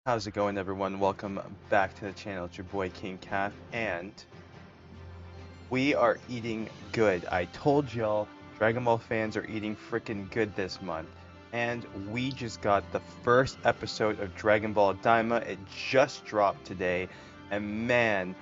How's it going, everyone? Welcome back to the channel. It's your boy King Calf, and we are eating good. I told y'all, Dragon Ball fans are eating freaking good this month, and we just got the first episode of Dragon Ball Daima. It just dropped today, and man,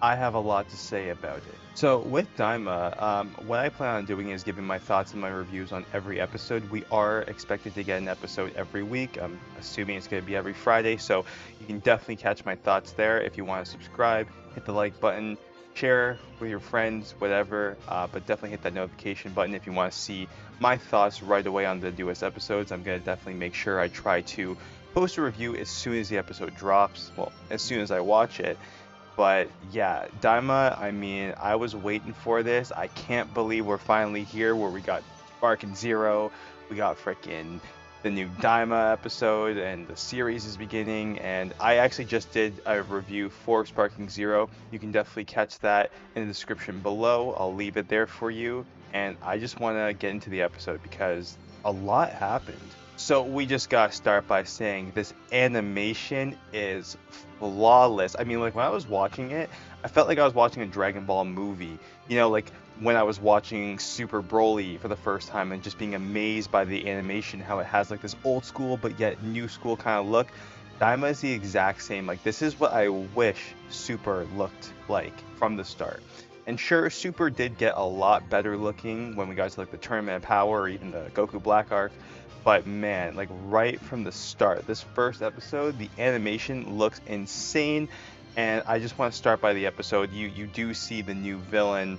I have a lot to say about it. So with Daima, what I plan on doing is giving my thoughts and my reviews on every episode. We are expected to get an episode every week. I'm assuming it's going to be every Friday, so you can definitely catch my thoughts there. If you want to subscribe, hit the like button, share with your friends, whatever. But definitely hit that notification button if you want to see my thoughts right away on the newest episodes. I'm going to definitely make sure I try to post a review as soon as the episode drops. Well, as soon as I watch it. But yeah, Daima, I mean, I was waiting for this. I can't believe we're finally here where we got Sparking Zero, we got frickin' the new Daima episode, and the series is beginning. And I actually just did a review for Sparking Zero. You can definitely catch that in the description below. I'll leave it there for you. And I just want to get into the episode because a lot happened. So we just gotta start by saying this animation is flawless. I mean, like when I was watching it, I felt like I was watching a Dragon Ball movie. Like when I was watching Super Broly for the first time and just being amazed by the animation, how it has like this old school but yet new school kind of look. Daima is the exact same. Like this is what I wish Super looked like from the start. And sure, Super did get a lot better looking when we got to like the Tournament of Power or even the Goku Black arc. But man, like right from the start, this first episode, the animation looks insane. And I just want to start by the episode. You do see the new villain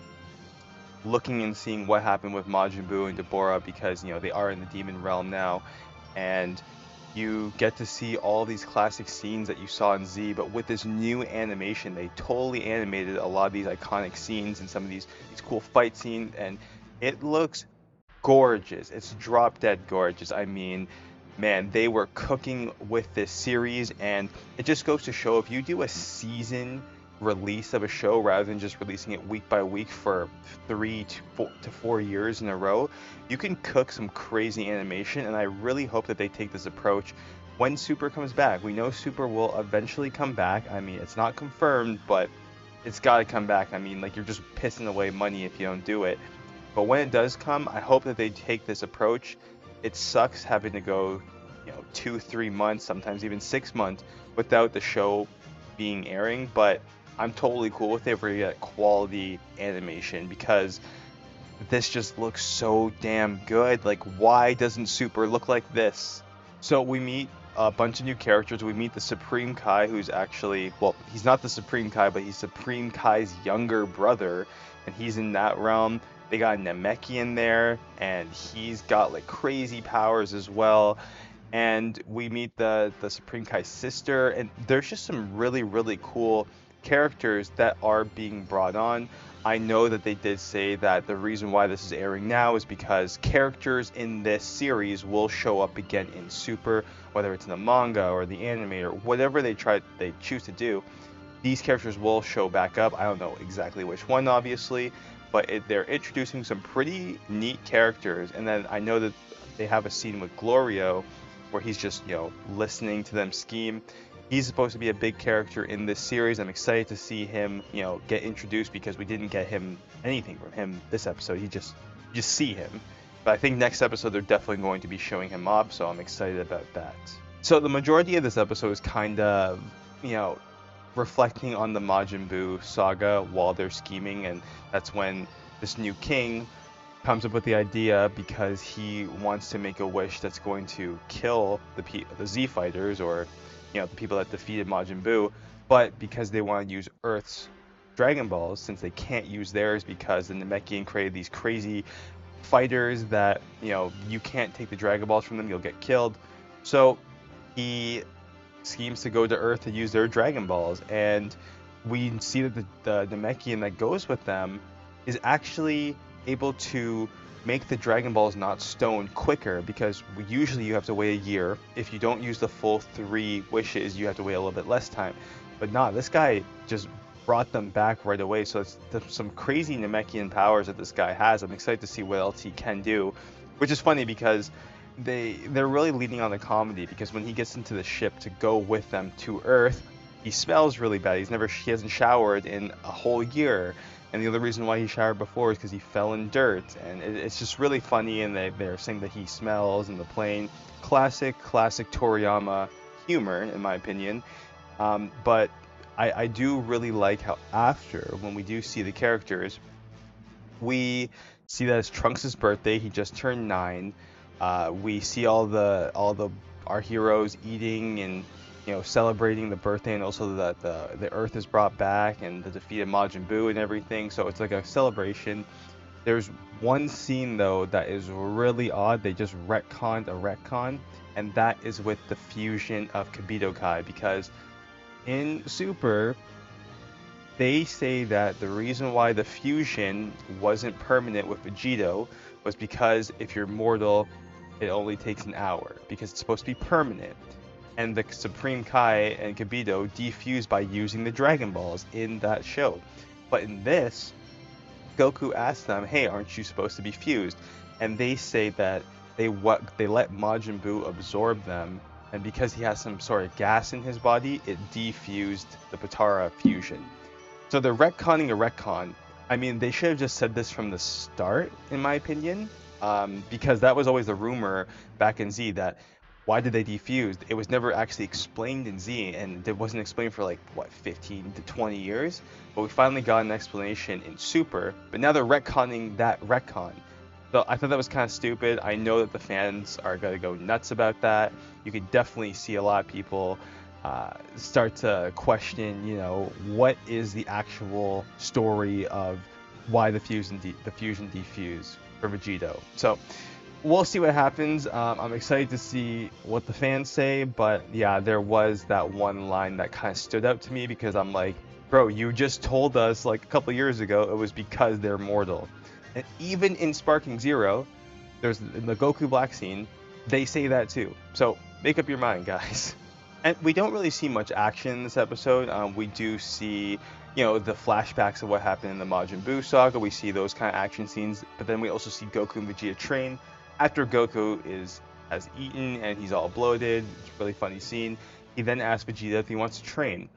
looking and seeing what happened with Majin Buu and Deborah because they are in the demon realm now, and you get to see all these classic scenes that you saw in Z, but with this new animation, they totally animated a lot of these iconic scenes and some of these cool fight scenes, and it looks gorgeous. It's drop dead gorgeous. I mean, man, they were cooking with this series, and it just goes to show if you do a season release of a show rather than just releasing it week by week for 3 to 4 years in a row, you can cook some crazy animation. And I really hope that they take this approach when Super comes back. We know Super will eventually come back. I mean, it's not confirmed, but it's got to come back. I mean, like you're just pissing away money if you don't do it. But when it does come, I hope that they take this approach. It sucks having to go, 2, 3 months, sometimes even 6 months without the show being airing, but I'm totally cool with it if we get quality animation because this just looks so damn good. Like, why doesn't Super look like this? So we meet a bunch of new characters. We meet the Supreme Kai, who's actually, well, he's not the Supreme Kai, but he's Supreme Kai's younger brother, and he's in that realm. They got Namekian in there, and he's got like crazy powers as well. And we meet the Supreme Kai's sister, and there's just some really, really cool characters that are being brought on. I know that they did say that the reason why this is airing now is because characters in this series will show up again in Super, whether it's in the manga or the anime or whatever they choose to do. These characters will show back up. I don't know exactly which one, obviously, but they're introducing some pretty neat characters. And then I know that they have a scene with Glorio where he's just, listening to them scheme. He's supposed to be a big character in this series. I'm excited to see him, get introduced because we didn't get him anything from him this episode. You just see him. But I think next episode they're definitely going to be showing him off, so I'm excited about that. So the majority of this episode is kind of, reflecting on the Majin Buu saga while they're scheming, and that's when this new king comes up with the idea because he wants to make a wish that's going to kill the Z fighters, or the people that defeated Majin Buu, but because they want to use Earth's Dragon Balls, since they can't use theirs because the Namekian created these crazy fighters that you can't take the Dragon Balls from them, you'll get killed. So he schemes to go to Earth to use their Dragon Balls, and we see that the Namekian that goes with them is actually able to make the Dragon Balls not stone quicker, because usually you have to wait a year. If you don't use the full 3 wishes, you have to wait a little bit less time. But nah, this guy just brought them back right away. So it's some crazy Namekian powers that this guy has. I'm excited to see what else he can do, which is funny because they're really leaning on the comedy, because when he gets into the ship to go with them to Earth, he smells really bad. He hasn't showered in a whole year, and the other reason why he showered before is because he fell in dirt, and it's just really funny. And they're saying that he smells in the plane. Classic Toriyama humor, in my opinion. But I do really like how after, when we do see the characters, we see that it's Trunks' birthday. He just turned 9. We see all the our heroes eating and celebrating the birthday, and also that the Earth is brought back and the defeat of Majin Buu and everything. So it's like a celebration. There's one scene though that is really odd. They just retconned a retcon, and that is with the fusion of Kibito Kai, because in Super they say that the reason why the fusion wasn't permanent with Vegito was because if you're mortal, it only takes an hour, because it's supposed to be permanent. And the Supreme Kai and Kibito defused by using the Dragon Balls in that show. But in this, Goku asks them, "Hey, aren't you supposed to be fused?" And they say that they let Majin Buu absorb them, and because he has some sort of gas in his body, it defused the Potara fusion. So they're retconning a retcon. I mean, they should have just said this from the start, in my opinion, because that was always the rumor back in Z, that why did they defuse? It was never actually explained in Z, and it wasn't explained for like, what, 15 to 20 years? But we finally got an explanation in Super, but now they're retconning that retcon. So I thought that was kind of stupid. I know that the fans are going to go nuts about that. You could definitely see a lot of people start to question, what is the actual story of why the fusion defused for Vegito. So we'll see what happens. I'm excited to see what the fans say, but yeah, there was that one line that kind of stood out to me, because I'm like, bro, you just told us like a couple years ago it was because they're mortal. And even in Sparking Zero, there's in the Goku Black scene, they say that too. So make up your mind, guys. And we don't really see much action in this episode. We do see, the flashbacks of what happened in the Majin Buu saga. We see those kind of action scenes, but then we also see Goku and Vegeta train. After Goku has eaten and he's all bloated, it's a really funny scene. He then asks Vegeta if he wants to train.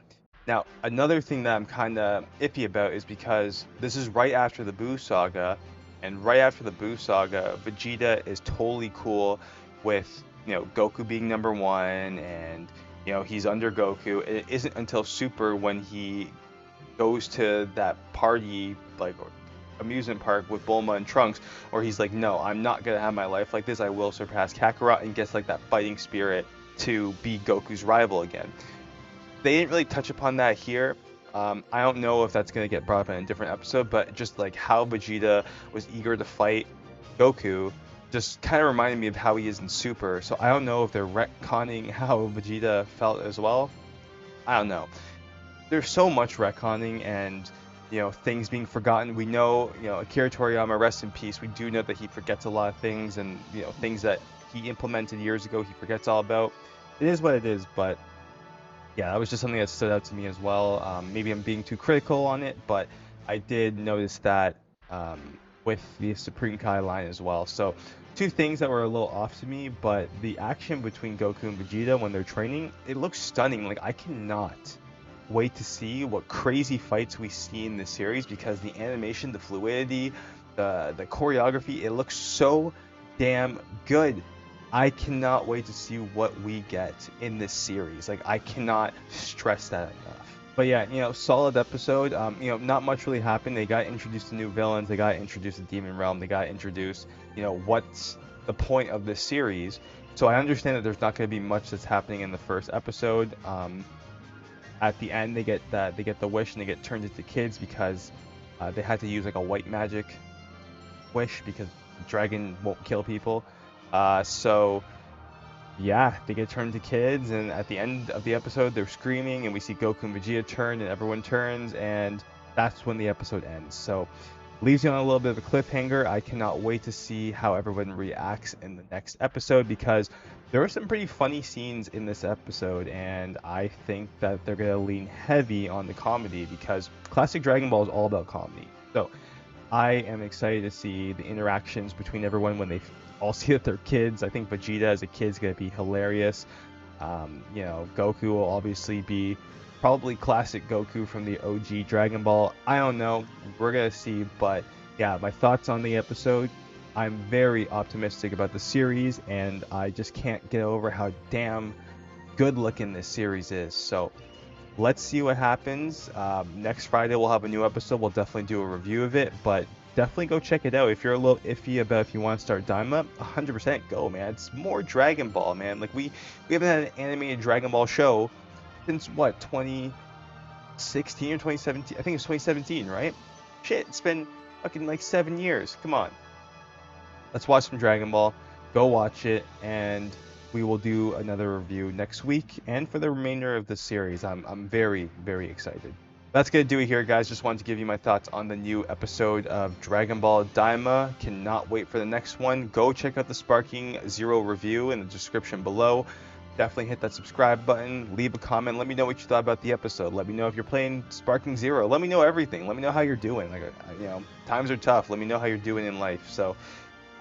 Now, another thing that I'm kind of iffy about is because this is right after the Buu saga, and right after the Buu saga, Vegeta is totally cool with, Goku being number 1, and he's under Goku. It isn't until Super, when he goes to that party, like amusement park with Bulma and Trunks, where he's like, no, I'm not gonna have my life like this. I will surpass Kakarot, and gets like that fighting spirit to be Goku's rival again. They didn't really touch upon that here. I don't know if that's gonna get brought up in a different episode, but just like how Vegeta was eager to fight Goku just kind of reminded me of how he is in Super. So I don't know if they're retconning how Vegeta felt as well. I don't know. There's so much retconning and things being forgotten. We know, Akira Toriyama, rest in peace. We do know that he forgets a lot of things, and things that he implemented years ago he forgets all about. It is what it is, but yeah, that was just something that stood out to me as well. Maybe I'm being too critical on it, but I did notice that with the Supreme Kai line as well. So two things that were a little off to me, but the action between Goku and Vegeta when they're training, it looks stunning. Like, I cannot wait to see what crazy fights we see in this series, because the animation, the fluidity, the choreography, it looks so damn good. I cannot wait to see what we get in this series. Like, I cannot stress that enough. But yeah, solid episode. Not much really happened. They got introduced to new villains. They got introduced to Demon Realm. They got introduced, what's the point of this series. So I understand that there's not going to be much that's happening in the first episode. At the end, they get the wish, and they get turned into kids, because they had to use like a white magic wish, because the dragon won't kill people. So yeah, they get turned to kids, and at the end of the episode, they're screaming, and we see Goku and Vegeta turn, and everyone turns, and that's when the episode ends. So leaves you on a little bit of a cliffhanger. I cannot wait to see how everyone reacts in the next episode, because there are some pretty funny scenes in this episode, and I think that they're going to lean heavy on the comedy, because classic Dragon Ball is all about comedy. So I am excited to see the interactions between everyone when they all see that they're kids. I think Vegeta as a kid is gonna be hilarious. You know, Goku will obviously be probably classic Goku from the OG Dragon Ball. I don't know. We're gonna see, but yeah, my thoughts on the episode. I'm very optimistic about the series, and I just can't get over how damn good looking this series is. So let's see what happens. Next Friday we'll have a new episode. We'll definitely do a review of it, but definitely go check it out. If you're a little iffy about if you want to start Daima, 100% go, man. It's more Dragon Ball, man. Like we haven't had an animated Dragon Ball show since what, 2016 or 2017? I think it's 2017, right? Shit, it's been fucking like 7 years. Come on. Let's watch some Dragon Ball. Go watch it, and we will do another review next week and for the remainder of the series. I'm very, very excited. That's going to do it here, guys. Just wanted to give you my thoughts on the new episode of Dragon Ball Daima. Cannot wait for the next one. Go check out the Sparking Zero review in the description below. Definitely hit that subscribe button. Leave a comment. Let me know what you thought about the episode. Let me know if you're playing Sparking Zero. Let me know everything. Let me know how you're doing. Like, you know, times are tough. Let me know how you're doing in life. So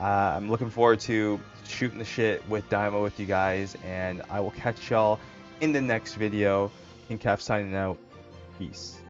I'm looking forward to shooting the shit with Daima with you guys, and I will catch y'all in the next video. King Calf signing out. Peace.